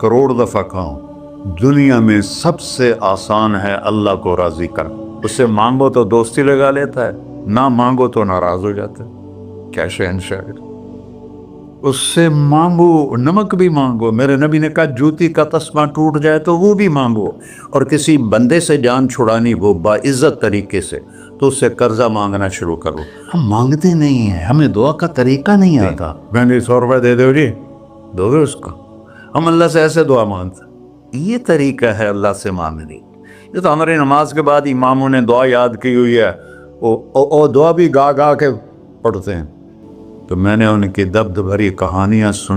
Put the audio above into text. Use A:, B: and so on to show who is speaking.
A: करोड़ दफ़ा खाऊं, दुनिया में सबसे आसान है अल्लाह को राज़ी कर। उससे मांगो तो दोस्ती लगा लेता है, ना मांगो तो नाराज़ हो जाता है। क्या शहंशाह, उससे मांगो, नमक भी मांगो। मेरे नबी ने कहा जूती का तस्मा टूट जाए तो वो भी मांगो। और किसी बंदे से जान छुड़ानी हो बाइज्जत तरीके से, तो उससे कर्जा मांगना शुरू करो। हम मांगते नहीं हैं, हमें दुआ का तरीका नहीं आता। मैंने 100 रुपये दे दो जी, दोगे उसको? हम अल्लाह से ऐसे दुआ मांगते। ये तरीका है अल्लाह से मांगने। ये तो हमारी नमाज के बाद इमामों ने दुआ याद की हुई है, वो दुआ भी गा गा के पढ़ते हैं। तो मैंने उनकी दर्द भरी कहानियां सुन